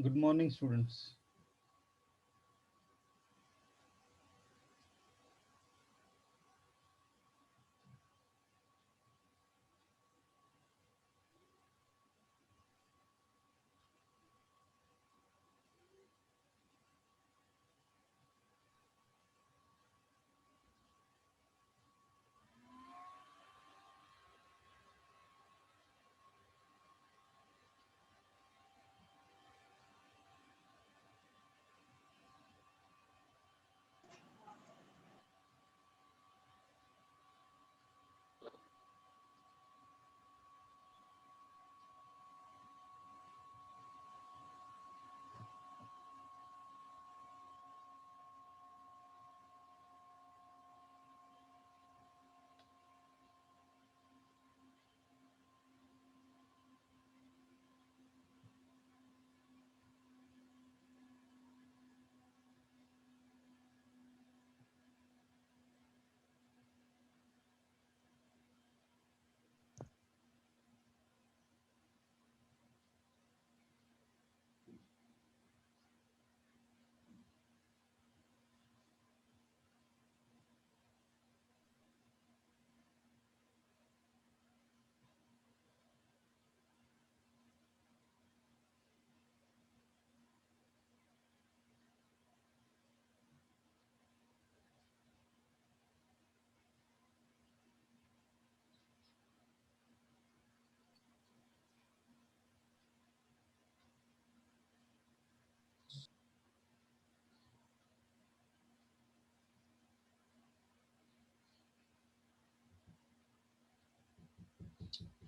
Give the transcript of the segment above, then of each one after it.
Good morning, students.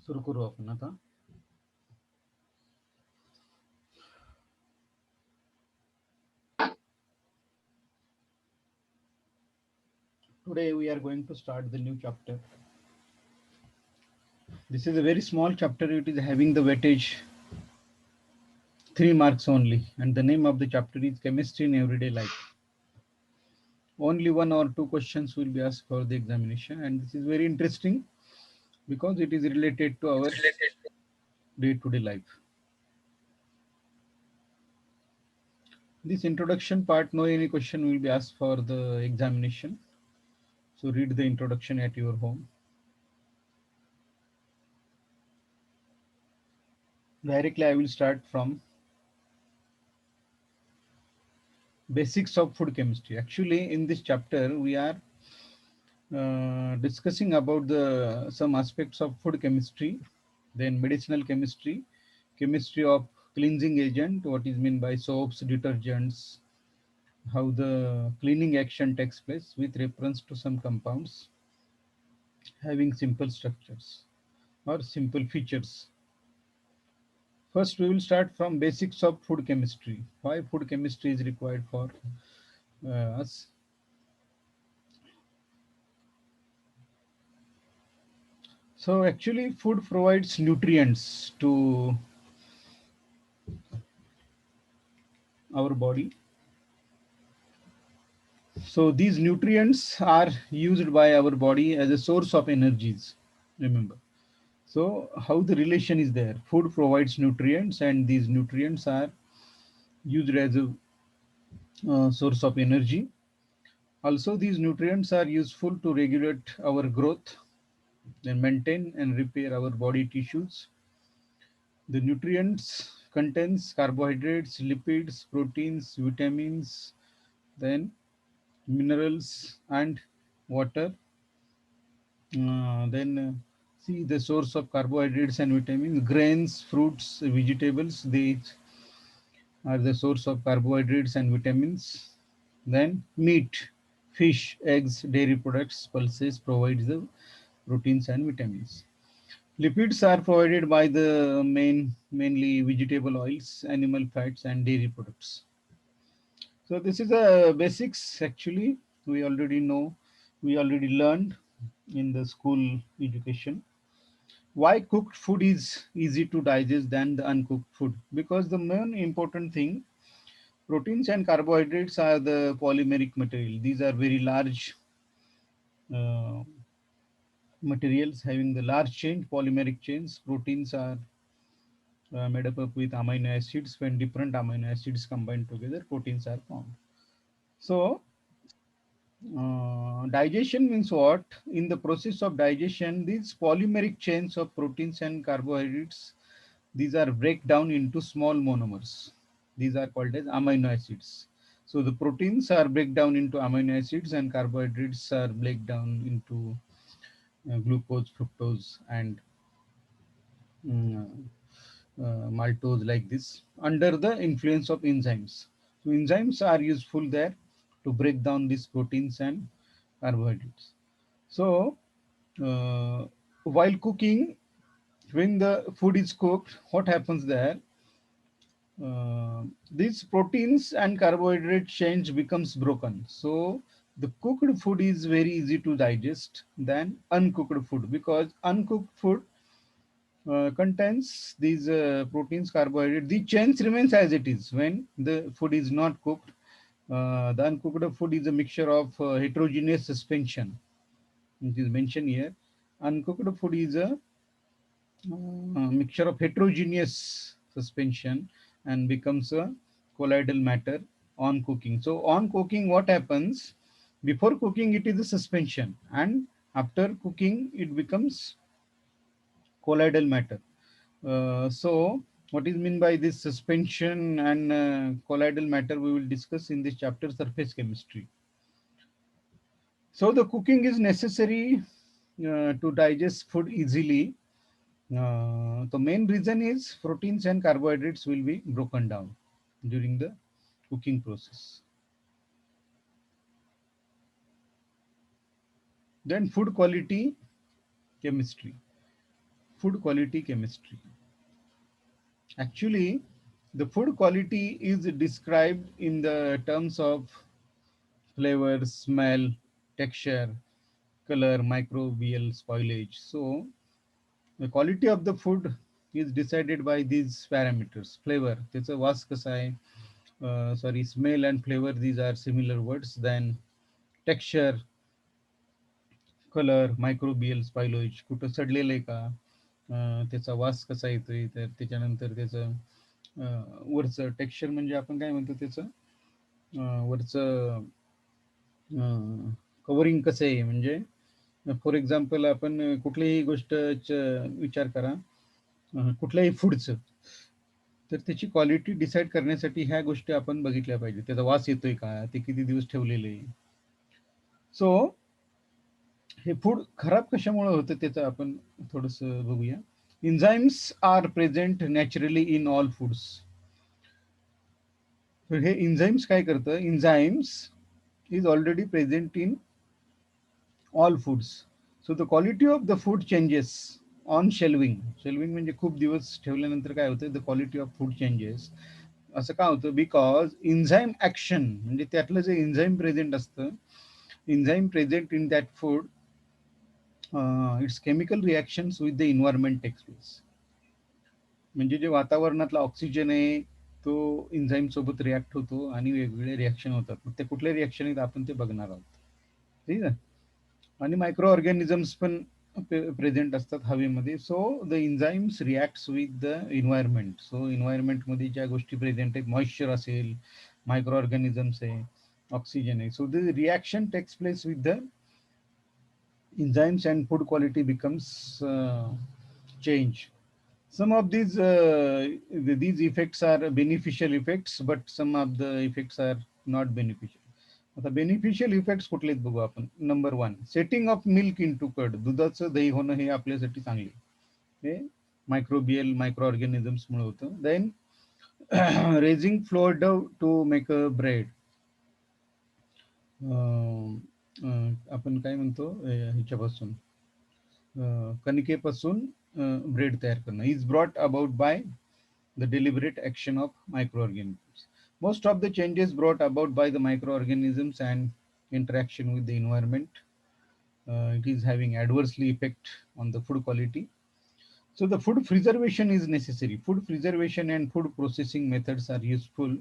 सुरू करू आपण आता. Today we are going to start the new chapter. This is a very small chapter. It is having the weightage 3 marks only, and the name of the chapter is Chemistry in Everyday Life. Only one or two questions will be asked for the examination, and this is very interesting because it is related to our day-to-day life. This introduction part, no any question will be asked for the examination. So read the introduction at your home. Directly I will start from basics of food chemistry. Actually, in this chapter, we are discussing about the some aspects of food chemistry, then medicinal chemistry, chemistry of cleansing agent, what is meant by soaps, detergents, how the cleaning action takes place with reference to some compounds having simple structures or simple features. First, we will start from basics of food chemistry. Why food chemistry is required for us. So actually food provides nutrients to our body. So these nutrients are used by our body as a source of energies. Remember. So how the relation is there? Food provides nutrients and these nutrients are used as a source of energy. Also these nutrients are useful to regulate our growth, then maintain and repair our body tissues. The nutrients contains carbohydrates, lipids, proteins, vitamins, then minerals and water. Then see the source of carbohydrates and vitamins, grains, fruits, vegetables, they are the source of carbohydrates and vitamins. Then meat, fish, eggs, dairy products, pulses provides the proteins and vitamins. Lipids are provided by the mainly vegetable oils, animal fats, and dairy products. So this is a basics actually. We already know, we already learned in the school education. Why cooked food is easy to digest than the uncooked food? Because the main important thing, proteins and carbohydrates are the polymeric material. These are very large uh, materials having the large chain, polymeric chains. Proteins are made up with amino acids. When different amino acids combine together, proteins are formed. So, digestion means what? In the process of digestion, these polymeric chains of proteins and carbohydrates, these are break down into small monomers. These are called as amino acids. So the proteins are break down into amino acids and carbohydrates are break down into glucose, fructose, and mm, maltose, like this, under the influence of enzymes. So enzymes are useful there to break down these proteins and carbohydrates. So while cooking, when the food is cooked, what happens there? These proteins and carbohydrate change becomes broken. So the cooked food is very easy to digest than uncooked food, because uncooked food contains these proteins, carbohydrates. The chains remains as it is when the food is not cooked. The uncooked food is a mixture of heterogeneous suspension, which is mentioned here. Uncooked food is a mixture of heterogeneous suspension and becomes a colloidal matter on cooking. So on cooking, what happens? Before cooking, it is a suspension, and after cooking, it becomes colloidal matter. So, what is meant by this suspension and colloidal matter? We will discuss in this chapter, surface chemistry. So, the cooking is necessary to digest food easily. The main reason is proteins and carbohydrates will be broken down during the cooking process. Then, food quality chemistry. Food quality chemistry. Actually, the food quality is described in the terms of flavor, smell, texture, color, microbial spoilage. So the quality of the food is decided by these parameters. Flavor, त्याचा वास कसा आहे, sorry, smell and flavor, these are similar words. Then texture, colour, microbial spoilage, कुठं सडलेलं आहे का, त्याचा वास कसा येतोय, तर त्याच्यानंतर त्याचं वरचं टेक्स्चर म्हणजे आपण काय म्हणतो त्याचं वरचं कवरिंग कसं आहे, म्हणजे फॉर एक्झाम्पल आपण कुठलीही गोष्ट विचार करा, कुठल्याही फूडचं, तर त्याची क्वालिटी डिसाईड करण्यासाठी ह्या गोष्टी आपण बघितल्या पाहिजे. त्याचा वास येतोय का, ते किती दिवस ठेवलेले आहे. सो हे फूड खराब कशामुळे होतं त्याचं आपण थोडस बघूया. Enzymes are present naturally in all foods. तर हे एन्झाईम्स काय करतं, enzymes is already present in all foods. So the quality of the food changes on shelving. Shelving म्हणजे खूप दिवस ठेवल्यानंतर काय होतं, the quality of food changes. असं का होतं, बिकॉज एन्झाईम ऍक्शन, म्हणजे त्यातलं जे एन्झाईम प्रेझेंट असतं, enzyme present in that food, its chemical reactions with the environment takes place. म्हणजे जे वातावरणातला ऑक्सिजन आहे, तो एन्झाईम सोबत रिॲक्ट होतो आणि वेगवेगळे रिॲक्शन होतात. मग ते कुठले रिॲक्शन आहेत आपण ते बघणार आहोत. ठीक आहे. आणि मायक्रो ऑर्गॅनिझम्स पण प्रेझेंट असतात हवेमध्ये. So the enzymes reacts with the environment. So इन्व्हायरमेंटमध्ये ज्या गोष्टी प्रेझेंट आहेत, मॉइश्चर असेल, मायक्रो ऑर्गॅनिझम्स आहे, ऑक्सिजन आहे, so the reaction takes place with the enzymes and food quality becomes change. Some of these effects are beneficial effects, but some of the effects are not beneficial. आता beneficial effects कुठले आहेत बघू आपण. Number one, setting of milk into curd. दुधाचं दही होणं हे आपल्यासाठी चांगले, हे मायक्रोबियल मायक्रो ऑर्गॅनिझम्समुळे होतं. Then raising flour dough to make a bread. आपण काय म्हणतो ह्याच्यापासून, कणिकेपासून ब्रेड तयार करणं, is brought about by the deliberate action of microorganisms. Most of the changes brought about by the microorganisms and interaction with the environment, it is having adversely effect on the food quality. So the food preservation is necessary. Food preservation and food processing methods are useful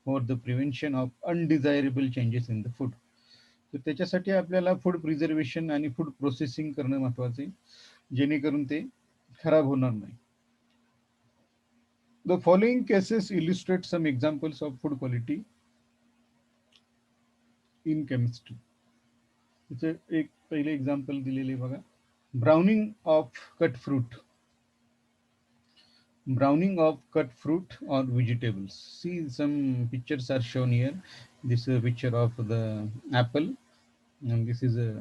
for the prevention of undesirable changes in the food. तर त्याच्यासाठी आपल्याला food preservation आणि food processing करणं महत्वाचं आहे, जेणेकरून ते खराब होणार नाही. The following cases illustrate some examples of food quality in chemistry. त्याचे एक पहिले एक्झाम्पल दिलेले बघा. Browning of cut fruit. Browning of cut fruit or vegetables. See, some pictures are shown here. This is a picture of the apple, and this is a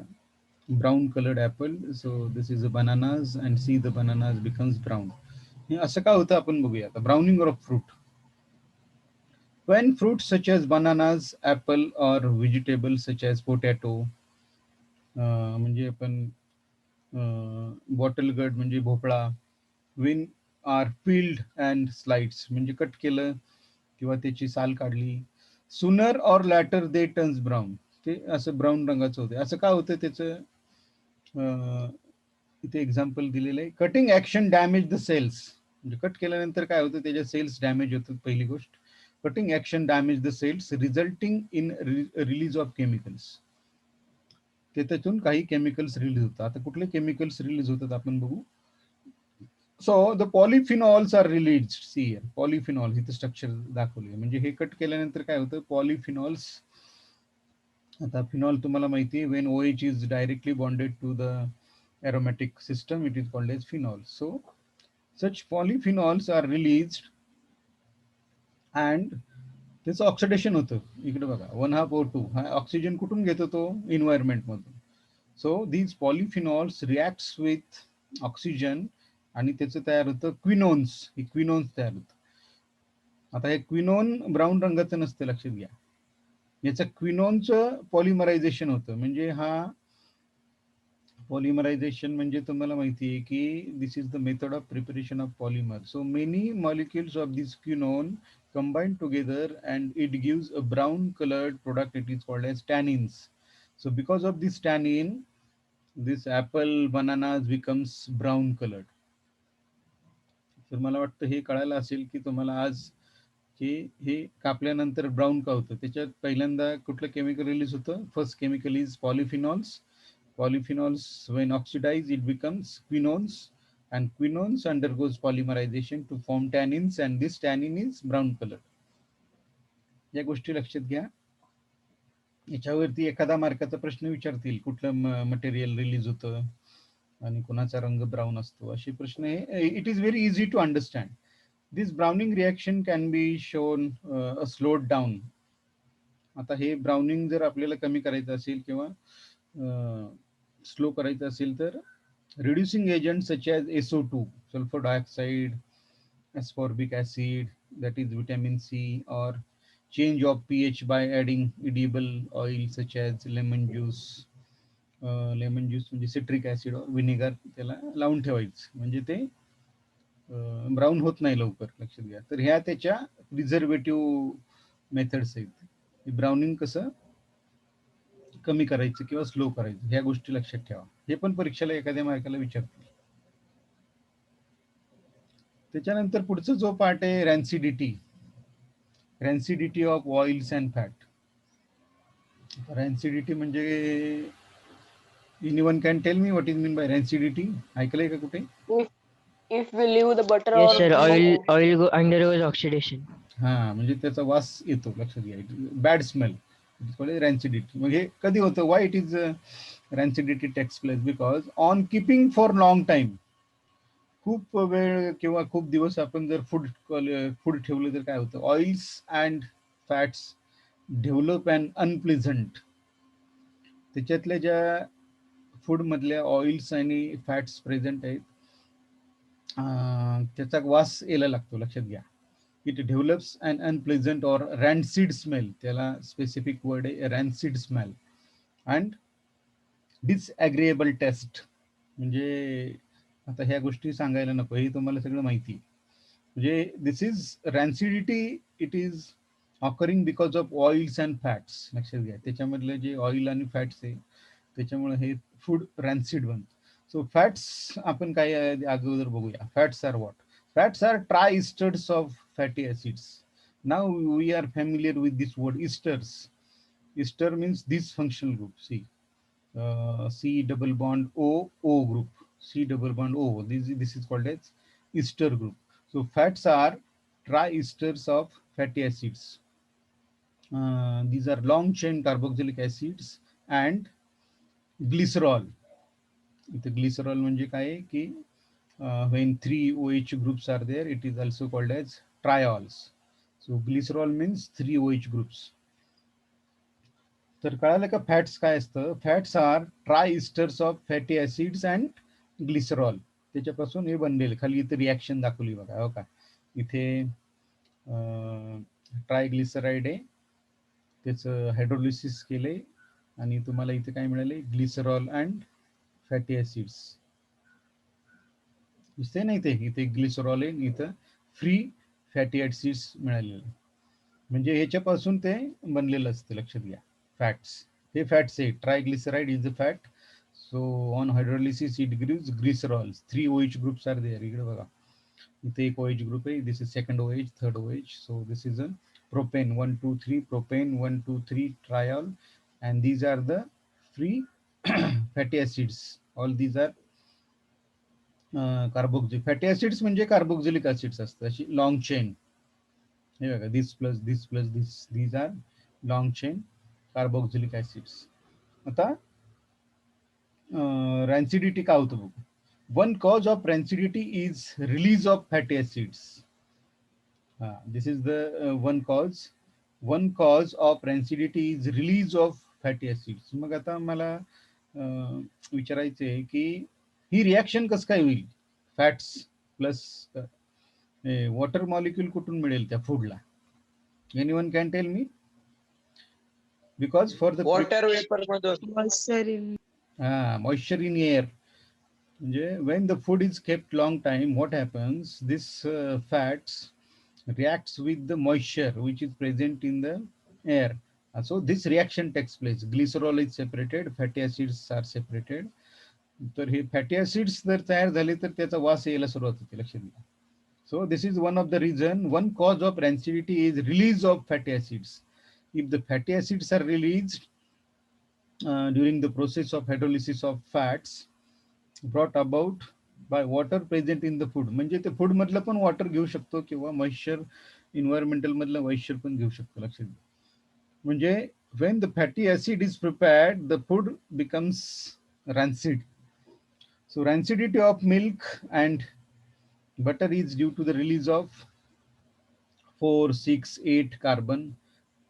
brown colored apple. So this is a bananas, and see the bananas becomes brown. हे असं का होतं आपण बघूया आता. Browning of fruit. When fruits such as bananas, apple or vegetables such as potato, म्हणजे आपण bottle गड म्हणजे भोपळा, when are peeled and sliced म्हणजे कट केलं किंवा त्याची साल काढली, sooner or later they turns brown. ते असं ब्राऊन रंगाचं होते. असं का होतं त्याचं इथे एक्झाम्पल दिलेलं आहे. Cutting action damage the cells. म्हणजे कट केल्यानंतर काय होतं, त्याच्या सेल्स डॅमेज होतात. पहिली गोष्ट, cutting action damage the cells resulting in release of chemicals. ते त्यातून काही केमिकल्स रिलीज होतात. आता कुठले केमिकल्स रिलीज होतात आपण बघू. So the polyphenols are release. See polyphenols इथे स्ट्रक्चर दाखवले. म्हणजे हे कट केल्यानंतर काय होतं, पॉलिफिनॉल्स. आता फिनॉल तुम्हाला माहिती आहे, when OH is directly bonded to the aromatic system, it is called as phenol. So such polyphenols are released and त्याचं ऑक्सिडेशन होतं. इकडे बघा 1/2O2 हा ऑक्सिजन कुठून घेतो, तो इन्व्हायरमेंट मधून. So these polyphenols reacts with oxygen आणि त्याचं तयार होतं क्विनोन्स. हे क्विनोन्स तयार होतं. आता हे क्विनोन ब्राऊन रंगाचं नसतं, लक्षात घ्या. याचं क्विनोनचं पॉलिमरायझेशन होतं. म्हणजे हा पॉलिमरायझेशन म्हणजे तुम्हाला माहिती आहे की this is the method of preparation of polymer. So many molecules of this quinone combine together and it gives a brown colored product. It is called as tannins. So because of this tannin, this apple bananas becomes brown colored. तर मला वाटतं हे कळायला असेल की तुम्हाला आज की हे कापल्यानंतर brown का होतं. त्याच्यात पहिल्यांदा कुठलं केमिकल रिलीज होतं. First chemical is polyphenols. Polyphenols, when oxidized, it becomes quinones, and quinones undergoes polymerization to form tannins, and this tannin is brown color. या गोष्टी लक्षात घ्या. याच्यावरती एखादा मार्काचा प्रश्न विचारतील, कुठलं मटेरियल रिलीज होतं आणि कुणाचा रंग ब्राऊन असतो, असे प्रश्न हे. It is very easy to understand. This browning reaction can be shown slowed down. आता हे ब्राउनिंग जर आपल्याला कमी करायचं असेल किंवा स्लो करायचं असेल तर reducing agents such as SO2, sulfur dioxide, ascorbic acid, that is vitamin C, or change of pH by adding edible oil such as lemon juice. Lemon juice म्हणजे सिट्रिक ऍसिड और विनेगर त्याला लावून ठेवायचं, म्हणजे ते ब्राऊन होत नाही लवकर, लक्षात घ्या. तर ह्या त्याच्या प्रिझर्वेटिव्ह मेथड्स आहेत. ब्राउनिंग कसं कमी करायचं किंवा स्लो करायचं, ह्या गोष्टी लक्षात ठेवा. हे पण परीक्षेला एखाद्या मार्काला विचारतील. त्याच्यानंतर पुढचा जो पार्ट आहे rancidity. Rancidity of oils and fat. Rancidity म्हणजे anyone can tell me what is mean by rancidity? ऐकलंय का कुठे? If if we leave the butter Yes, or sir. milk, Oil undergoes oxidation. हा, म्हणजे त्याचा वास येतो, लक्षात घ्या. Bad smell, रॅन्सिडिटी. मग हे कधी होतं? Why it is rancidity takes place? Because on keeping for long time, खूप वेळ किंवा खूप दिवस आपण जर फूड ठेवलं तर काय होतं, oils and fats develop and unpleasant. त्याच्यातल्या ज्या फूड मधल्या ऑइल्स आणि फॅट्स प्रेझेंट आहेत त्याचा वास यायला लागतो, लक्षात घ्या. It develops an unpleasant or rancid smell. त्याला स्पेसिफिक वर्ड आहे rancid smell. And disagreeable taste. म्हणजे आता ह्या गोष्टी सांगायला नको, हे तुम्हाला सगळं माहिती. म्हणजे this is rancidity, it is occurring because of oils and fats. लक्षात घ्या, त्याच्यामधले जे ऑइल आणि फॅट्स आहे त्याच्यामुळे हे फूड रॅन्सिड बनतं. सो फॅट्स आपण काय अगोदर बघूया. Fats are what? Fats are triesters of fatty acids. Now we are familiar with this word esters. Ester means this functional group. See, C double bond O, O group. C double bond O. This is called as ester group. So fats are triesters of fatty acids. These are long chain carboxylic acids and glycerol. इथे glycerol म्हणजे काय आहे की when three OH groups are there, it is also called as triols. So glycerol means three OH groups. तर कळालं का fats काय असतं? Fats are triesters of fatty acids and glycerol. त्याच्यापासून हे बनलेले. खाली इथे रिॲक्शन दाखवली बघा, हो का? इथे ट्रायग्लिसराइड आहे, त्याचं हायड्रोलिसिस केले आणि तुम्हाला इथे काय मिळाले? Glycerol and fatty acids. दिसते ना इथे? इथे ग्लिसरॉल आहे, इथं फ्री फॅटी ऍसिड्स मिळालेले. म्हणजे ह्याच्यापासून ते बनलेलं असतं, लक्षात घ्या. फॅट्स, हे फॅट्स आहे. Triglyceride is a fat. So on hydrolysis it gives glycerols. 3 OH groups are there. इकडे बघा, इथे एक OH ग्रुप आहे. This is second OH, third OH. So this is a propane 1 2 3 propane 1 2 3 triol, and these are the free fatty acids. All these are carboxylic fatty acids म्हणजे carboxylic acids असतात, अशी long chain. हे बघा, this plus this plus this, these are long chain carboxylic acids. आता rancidity काय होतं बघू. One cause of rancidity is release of fatty acids. This is the one cause of rancidity is release of fatty acids. मग आता मला विचारायचं आहे की ही रिॲक्शन कसं काय होईल? फॅट्स प्लस वॉटर मॉलिक्यूल कुठून मिळेल त्या फूडला? Anyone can tell me? Because for the water vapour मधून. moisture in air. When the food is kept long time, what happens? This fats reacts with the moisture which is present in the air. So this reaction takes place. Glycerol is separated, fatty acids are separated. तर हे fatty acids जर तयार झाले तर त्याचा वास यायला सुरुवात होते, लक्षात घ्या. So this is one of the reason. One cause of rancidity is release of fatty acids. If the fatty acids are released during the process of hydrolysis of fats brought about by water present in the food, म्हणजे ते food मधलं पण water घेऊ शकतो किंवा moisture, environmental मधलं moisture पण घेऊ शकतो, लक्षात घ्या. म्हणजे when the fatty acid is prepared, the food becomes rancid. So rancidity of milk and butter is due to the release of 4 6 8 carbon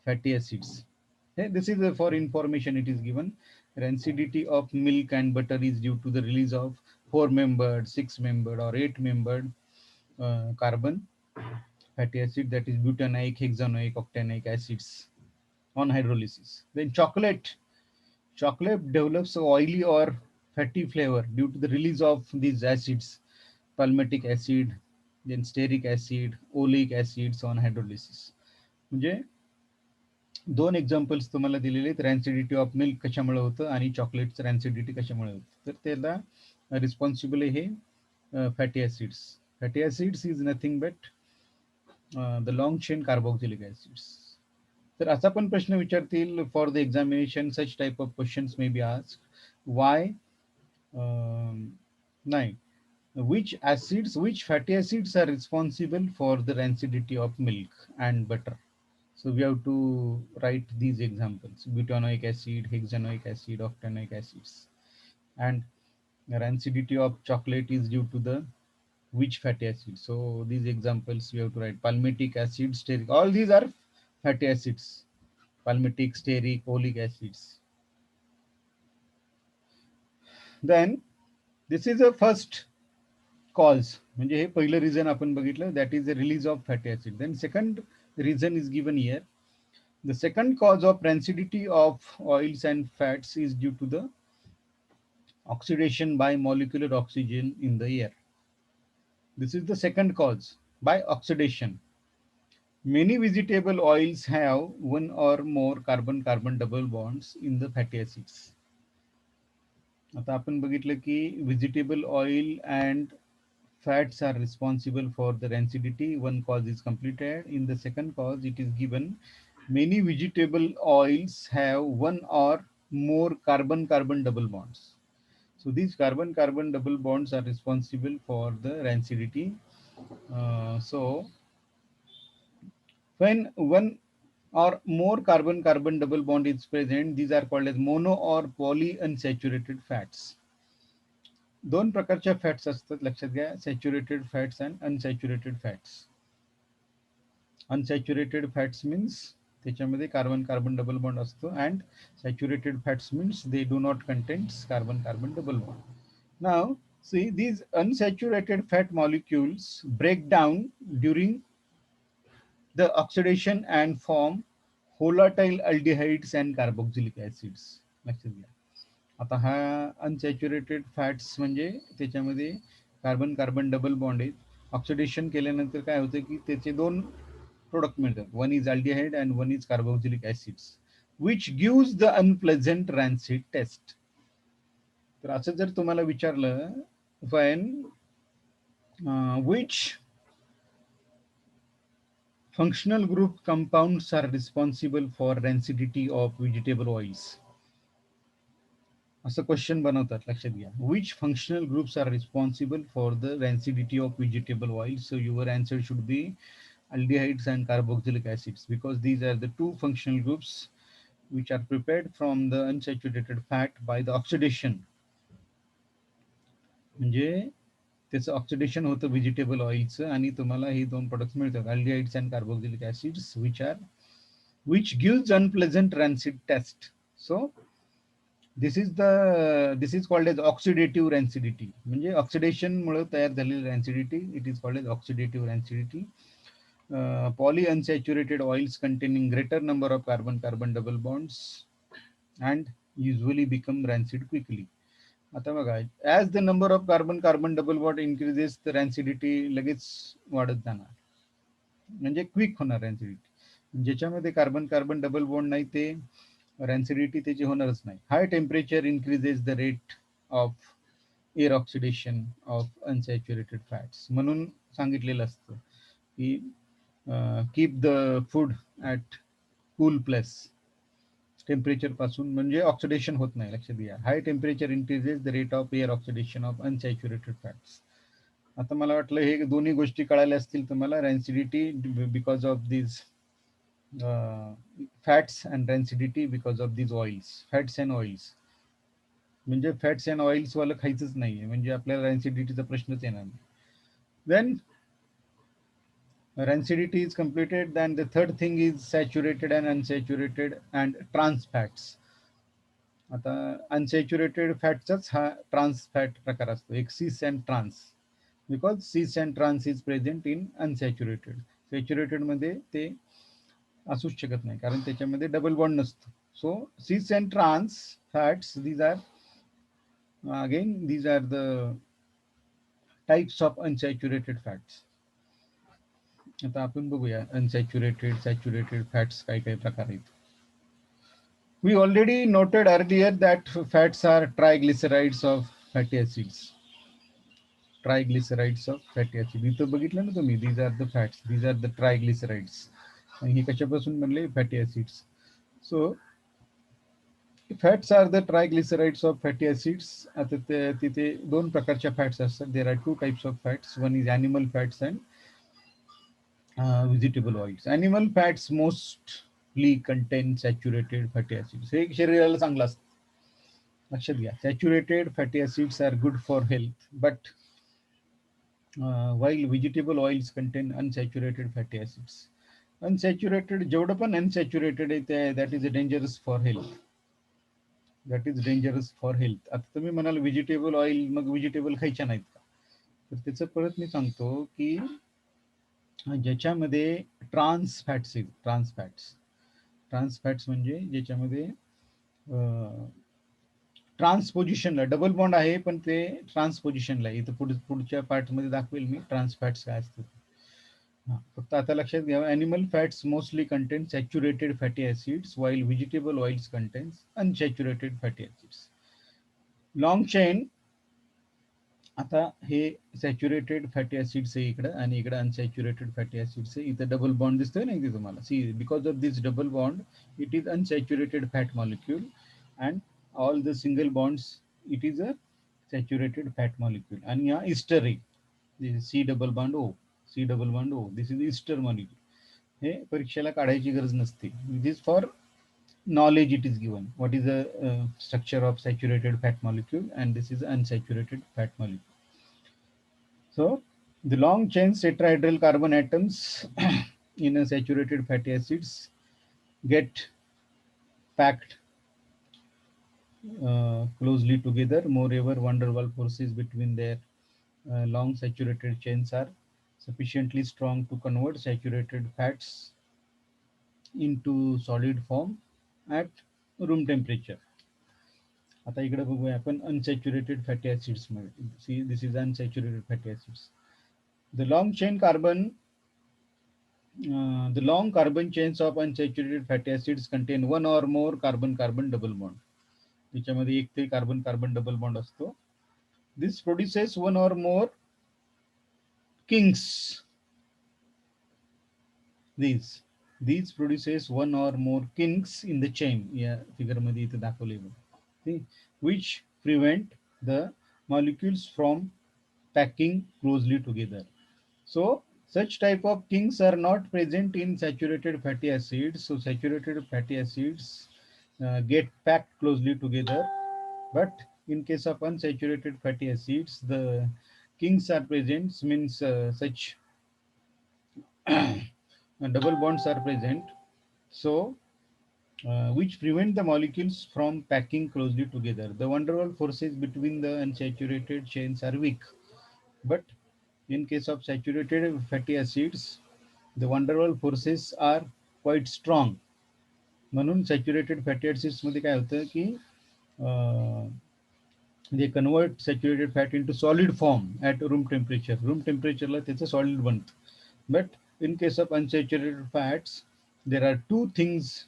fatty acids. This is for information it is given. Rancidity of milk and butter is due to the release of 4-membered, 6-membered or 8-membered carbon fatty acid, that is butanoic, hexanoic, octanoic acids on hydrolysis. Then chocolate develops oily or fatty flavor due to the release of these acids: palmitic acid, then stearic acid, oleic acids on hydrolysis. म्हणजे दोन examples तुम्हाला दिलेले आहेत. रॅन्सिडिटी of milk कशामुळे होतं आणि चॉकलेटचं रॅन्सिडिटी कशामुळे होतं. तर त्याला रिस्पॉन्सिबल आहे हे fatty acids. Fatty acids is nothing but the long chain carboxylic acids. तर असा पण प्रश्न विचारतील for the examination. Such type of questions may be asked. Why नाही, which acids, which fatty acids are responsible for the rancidity of milk and butter? So we have to write these examples: butanoic acid, hexanoic acid, octanoic acids. And rancidity of chocolate is due to the which fatty acid? So these examples we have to write: palmitic acid, stearic. All these are fatty acids: palmitic, stearic, oleic acids. Then this is a first cause, म्हणजे हे पहिलं reason आपण बघितलं, that is the release of fatty acid. Then second reason is given here. The second cause of rancidity of oils and fats is due to the oxidation by molecular oxygen in the air. This is the second cause, by oxidation. Many vegetable oils have one or more carbon-carbon double bonds in the fatty acids. आता आपण बघितलं की vegetable oil and fats are responsible for the rancidity. One cause is completed. In the second cause, it is given many vegetable oils have one or more carbon-carbon double bonds. So these carbon-carbon double bonds are responsible for the rancidity. So When one or more carbon-carbon double bond is present, these are called as mono or polyunsaturated fats. दोन प्रकारच्या fats असतात, लक्षात घ्या, saturated fats and unsaturated fats. Unsaturated fats means त्याच्यामध्ये carbon carbon double bond असतो, and saturated fats means they do not contains carbon carbon double bond. Now see these unsaturated fat molecules break down during the oxidation and form volatile aldehydes and carboxylic acids. लक्षात घ्या. आता हा unsaturated fats म्हणजे त्याच्यामध्ये carbon carbon double bond आहे. Oxidation केल्यानंतर काय होतं की त्याचे दोन प्रोडक्ट मिळतात. One is aldehyde and one is carboxylic acids which gives the unpleasant rancid taste. तर असं जर तुम्हाला विचारलं, when which functional group compounds are responsible for rancidity of vegetable oils, असं क्वेश्चन बनवतात, लक्षात घ्या. Which functional groups are responsible for the rancidity of vegetable oil. So your answer should be aldehydes and carboxylic acids, because these are the two functional groups which are prepared from the unsaturated fat by the oxidation. म्हणजे त्याचं oxidation होतं vegetable ऑइलचं आणि तुम्हाला हे दोन products मिळतात, aldehydes and carboxylic acids, which gives unpleasant rancid test. So this is called as oxidative rancidity. म्हणजे oxidation मुळे तयार झालेली rancidity, it is called as oxidative rancidity. Polyunsaturated oils containing greater number of carbon-carbon double bonds and usually become rancid quickly. आता बघा, as the number of carbon carbon double bond increases the rancidity लगेच वाढत जाणार, म्हणजे quick होणार रॅन्सिडिटी. ज्याच्यामध्ये carbon carbon double bond नाही ते रॅन्सिडिटी त्याची होणारच नाही. High temperature increases the rate of air oxidation of unsaturated fats. म्हणून सांगितलेलं असतं की keep the food at cool place. Temperature पासून म्हणजे ऑक्सिडेशन होत नाही, लक्षात घ्या. High temperature increases the rate of air oxidation of unsaturated fats. आता मला वाटलं हे दोन्ही गोष्टी कळाल्या असतील तुम्हाला. Rancidity because of this fats and rancidity because of this oils. Fats and oils म्हणजे फॅट्स अँड ऑइल्स वाला खायचंच नाहीये, म्हणजे आपल्याला रॅन्सिडिटीचा प्रश्नच येणार नाही. Then rancidity is completed. Then the third thing is saturated and unsaturated and trans fats. आता अनसॅच्युरेटेड फॅटचाच हा ट्रान्स फॅट प्रकार असतो, एक cis and trans, because cis and trans is present in unsaturated. Saturated मध्ये ते असूच शकत नाही कारण त्याच्यामध्ये डबल बॉन्ड नसतो. So cis and trans fats, these are the types of unsaturated fats. आता आपण बघूया अनसॅच्युरेटेड सॅच्युरेटेड फॅट्स काय काय प्रकार आहेत. We already noted earlier that fats are triglycerides of fatty acids. Triglycerides of fatty acids. इथं बघितलं ना तुम्ही, these are the fats, these are the triglycerides. आणि हे कशापासून बनले? Fatty acids. So fats are the triglycerides of fatty acids. आता तिथे दोन प्रकारच्या फॅट्स असतात. There are two types of fats. One is animal fats and vegetable oils. Animal fats mostly contain saturated fatty acids. हे शरीराला चांगलं असतं, लक्षात घ्या. Saturated fatty acids are good for health, but while vegetable oils contain unsaturated fatty acids. Unsaturated जेवढं पण unsaturated आहे that is dangerous for health. That is dangerous for health. आता तुम्ही म्हणाल व्हेजिटेबल ऑइल, मग व्हेजिटेबल खायच्या नाहीत का? तर त्याचं परत मी सांगतो की ज्याच्यामध्ये ट्रान्स फॅट्स आहेत, ट्रान्स फॅट्स म्हणजे ज्याच्यामध्ये ट्रान्सपोजिशनला डबल बॉन्ड आहे पण ते ट्रान्सपोजिशनला आहे. इथं पुढच्या पार्टमध्ये दाखवेल मी ट्रान्स फॅट्स काय असतात. फक्त आता लक्षात घ्या, animal fats mostly contain saturated fatty acids वाईल vegetable oils contains unsaturated fatty acids. Long chain, आता हे सॅच्युरेटेड फॅटी ॲसिड्स आहे इकडं आणि इकडं अनसॅच्युरेटेड फॅटी ॲसिड्स आहे. इथं डबल बॉन्ड दिसतोय ना इथे तुम्हाला. See, because of this double bond it is unsaturated fat molecule and all the single bonds it is a saturated fat molecule. आणि हा इस्टर आहे, C double bond O, C double bond O, this is ester molecule. हे परीक्षेला काढायची गरज नसते. It is for knowledge. It is given what is the structure of saturated fat molecule, and this is unsaturated fat molecule. So the long chain tetrahedral carbon atoms in a saturated fatty acids get packed closely together. Moreover, van der Waals forces between their long saturated chains are sufficiently strong to convert saturated fats into solid form at room temperature. आता इकडे बघूया आपण unsaturated fatty acids मध्ये. See this is unsaturated fatty acids. The long chain carbon the long carbon chains of unsaturated fatty acids contain one or more carbon carbon double bond. त्याच्यामध्ये एक ते carbon carbon double bond असतो. This produces one or more kinks. These produces one or more kinks in the chain. या figure मध्ये इथे दाखवले बघा, which prevent the molecules from packing closely together. So such type of kinks are not present in saturated fatty acids. So saturated fatty acids get packed closely together, but in case of unsaturated fatty acids, the kinks are present, means such double bonds are present. So which prevent the molecules from packing closely together. The van der Waals forces between the unsaturated chains are weak, but in case of saturated fatty acids, the van der Waals forces are quite strong. म्हणून saturated fatty acids मध्ये काय होतं की they convert saturated fat into solid form at room temperature. Room temperature ला त्याचं solid बनतं. But in case of unsaturated fats, there are two things.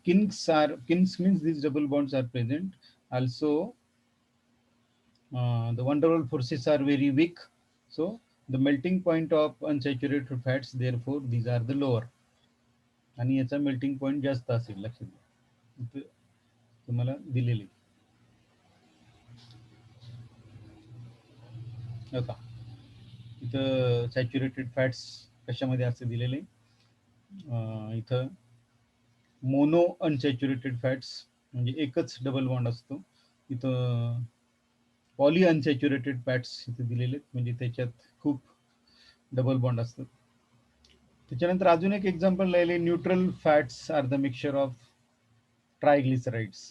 Kinks means these double bonds are present. Also, the van der Waals forces are very weak. So the melting point of unsaturated fats, therefore these are the lower. आणि याचा melting point जास्त असेल, लक्षात घ्या. इथे तुम्हाला दिलेले होता. इथं सॅच्युरेटेड फॅट्स कशामध्ये असते दिलेले. इथं मोनो अनसॅच्युरेटेड फॅट्स म्हणजे एकच डबल बॉन्ड असतो. इथं पॉली अनसॅच्युरेटेड फॅट्स इथे दिलेले म्हणजे त्याच्यात खूप डबल बॉन्ड असतात. त्याच्यानंतर अजून एक एक्झाम्पल लिहिले, neutral fats are the mixture of triglycerides.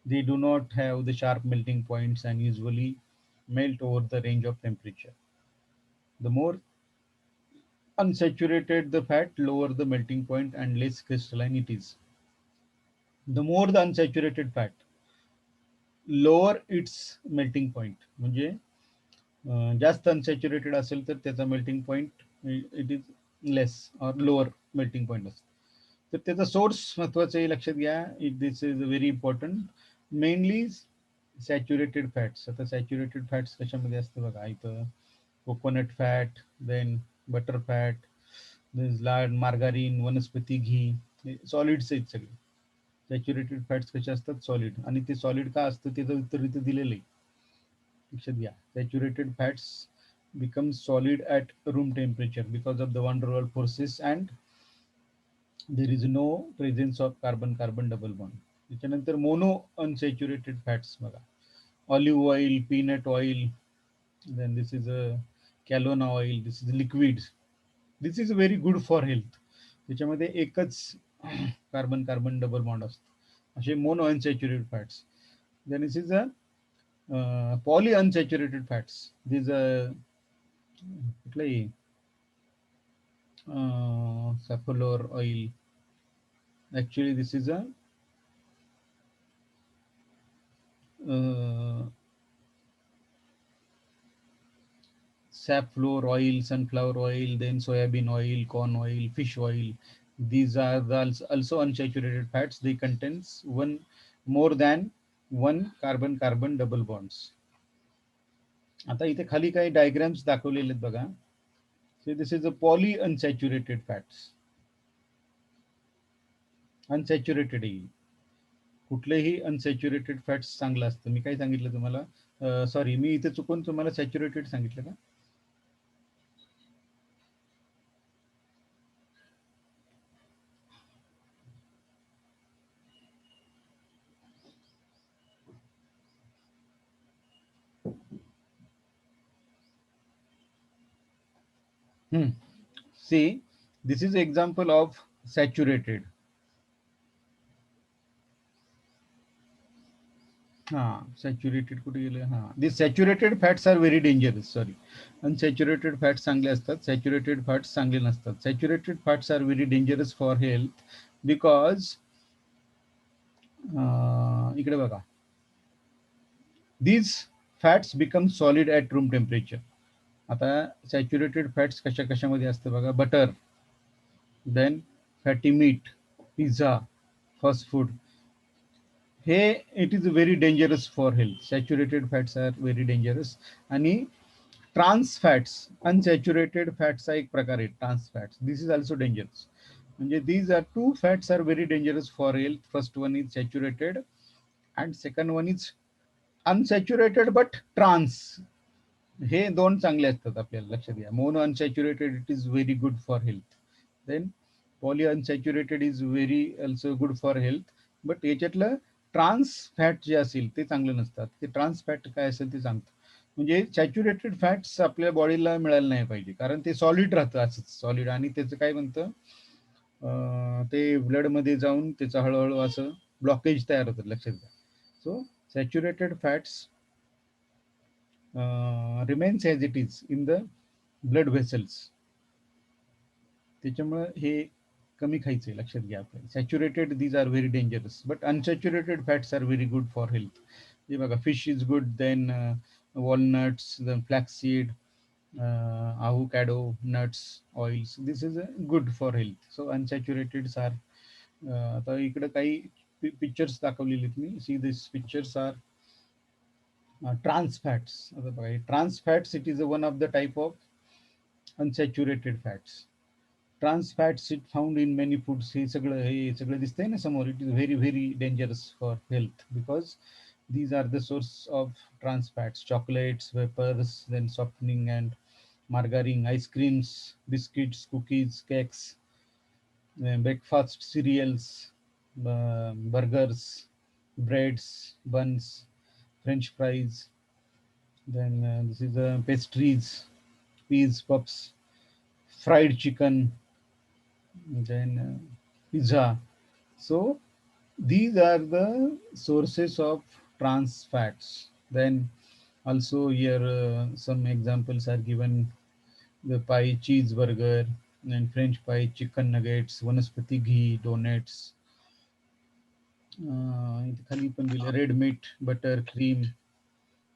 They do not have the sharp melting points and usually melt over the range of temperature. The more unsaturated the fat, lower the melting point and less crystalline it is. The more the unsaturated fat, lower its melting point. म्हणजे जास्त unsaturated असेल तर त्याचा melting point it is less or lower melting point असतो. तर त्याचा source महत्वाचं आहे, लक्षात घ्या. This is very important. Mainly saturated fats. आता सॅच्युरेटेड फॅट्स कशामध्ये असतं बघा, इथं coconut fat, then butter fat, lard, margarine, वनस्पती घी, सॉलिड्स आहेत सगळे. सॅच्युरेटेड फॅट्स कसे असतात, सॉलिड. आणि ते सॉलिड का असतं त्याचं उत्तर इथं दिलेलं आहे, लक्षात घ्या. Saturated fats become solid at room temperature because of the van der Waals forces and there is no presence of carbon carbon double bond. त्याच्यानंतर मोनो अनसॅच्युरेटेड फॅट्स बघा, olive oil, peanut oil, then this is a कॅलोना oil, this is liquids. This is very good for health. त्याच्यामध्ये एकच carbon carbon double bond असतो, असे mono unsaturated fats. then this is a poly unsaturated fats. These कुठलंही safflower oil. Actually, this is a uh, safflower oil, sunflower oil, then soybean oil, corn oil, fish oil. These are also unsaturated fats. They contains one more than one carbon carbon double bonds. आता इथे खाली काही diagrams दाखवलेले आहेत बघा. So this is a poly unsaturated fats. Unsaturated येईल. कुठलेही unsaturated fats चांगलं असतं. मी काय सांगितलं तुम्हाला, सॉरी मी इथे चुकून तुम्हाला सॅच्युरेटेड सांगितलं का. Hmm. See, this is example of saturated. Saturated कुठे गेले? These saturated fats are very dangerous. Sorry, unsaturated fats चांगले असतात, saturated fats चांगले नसतात. Saturated fats are very dangerous for health because इकडे बघा, these fats become solid at room temperature. आता saturated fats कशा कशामध्ये असते बघा, butter, then fatty meat, pizza, fast food, हे it is very dangerous for health. Saturated fats are very dangerous. आणि trans fats, unsaturated फॅट्सचा एक प्रकार आहे trans fats. This is also dangerous. म्हणजे these are two fats are very dangerous for health. First one is saturated and second one is unsaturated but trans. हे दोन चांगले असतात आपल्याला लक्षात घ्या. Mono unsaturated it is very good for health. Then poly unsaturated is very also good for health. But याच्यातलं trans fat जे असेल ते चांगलं नसतात. ते ट्रान्स फॅट काय असेल ते सांगतं. म्हणजे सॅच्युरेटेड फॅट्स आपल्या बॉडीला मिळायला नाही पाहिजे, कारण ते सॉलिड राहतं असंच सॉलिड. आणि त्याचं काय म्हणतं, ते ब्लडमध्ये जाऊन त्याचं हळूहळू असं ब्लॉकेज तयार होतं, लक्षात घ्या. So saturated fats remains as it is in the blood vessels. त्याच्यामुळे हे कमी खायचं आहे, लक्षात घ्या आपल्याला. Saturated these are very dangerous, but unsaturated fats are very good for health. हे बघा, fish is good, then walnuts, then flaxseed, avocado, nuts, oils. This is good for health. So unsaturated are आता इकडे काही pictures दाखवलेले आहेत मी. See this pictures are trans fats. Trans fats, it is one of the type of unsaturated fats. Trans fats it found in many foods. हे सगळं दिसतंय ना समोर. It is very very dangerous for health because these are the source of trans fats: chocolates, vapors, then softening and margarine, ice creams, biscuits, cookies, cakes, breakfast cereals, burgers, breads, buns, French fries. Then this is pastries, peas, puffs, fried chicken, then pizza. So these are the sources of trans fats. Then also here some examples are given: the pie, cheeseburger, and French pie, chicken nuggets, vanaspati ghee, donuts. इथे खाली पण दिले red meat, butter, cream,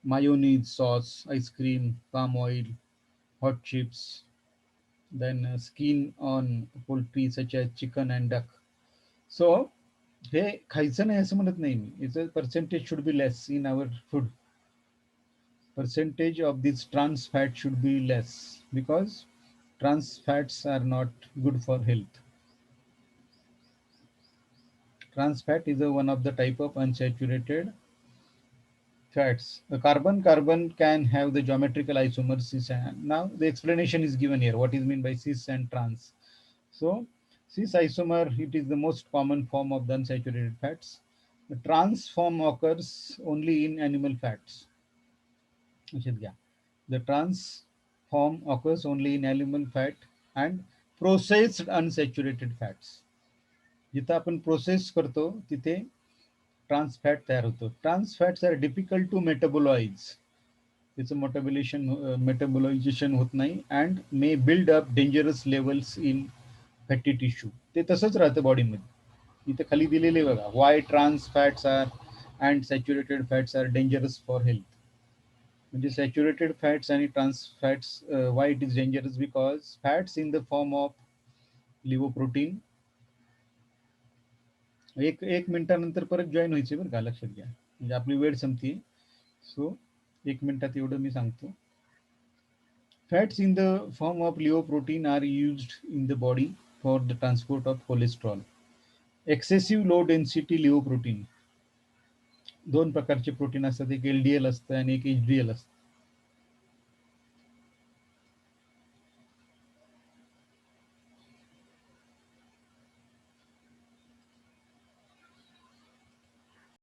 mayonnaise, sauce, ice cream, palm oil, hot chips, then skin on poultry such as chicken and duck. So हे खायचं नाही असं म्हणत नाही मी. Its percentage should be less in our food. Percentage of this trans fat should be less because trans fats are not good for health. Trans fat is one of the type of unsaturated fats. The carbon can have the geometrical isomers cis, and now the explanation is given here. What is meant by cis and trans? So cis isomer, it is the most common form of the unsaturated fats. The trans form occurs only in animal fats. The trans form occurs only in animal fat and processed unsaturated fats. जिथं आपण process करतो तिथे trans fat तयार होतो. Trans fats are difficult to metabolise. त्याचं metabolisation होत नाही and may build up dangerous levels in fatty tissue. ते तसंच राहतं बॉडीमध्ये. इथे खाली दिलेले बघा, why trans fats are and saturated fats are dangerous for health. म्हणजे सॅच्युरेटेड फॅट्स आणि trans fats, why it is dangerous? Because fats in the form of lipoprotein. एक मिनिटानंतर परत जॉईन व्हायचे बरं का, लक्षात घ्या. म्हणजे आपली वेळ संपते. सो 1 मिनिटात एवढं मी सांगतो. Fats in the form of lipoprotein are used in the body for the transport of cholesterol. Excessive low density lipoprotein, दोन प्रकारचे प्रोटीन असतात, एक LDL असतं आणि एक HDL असतं.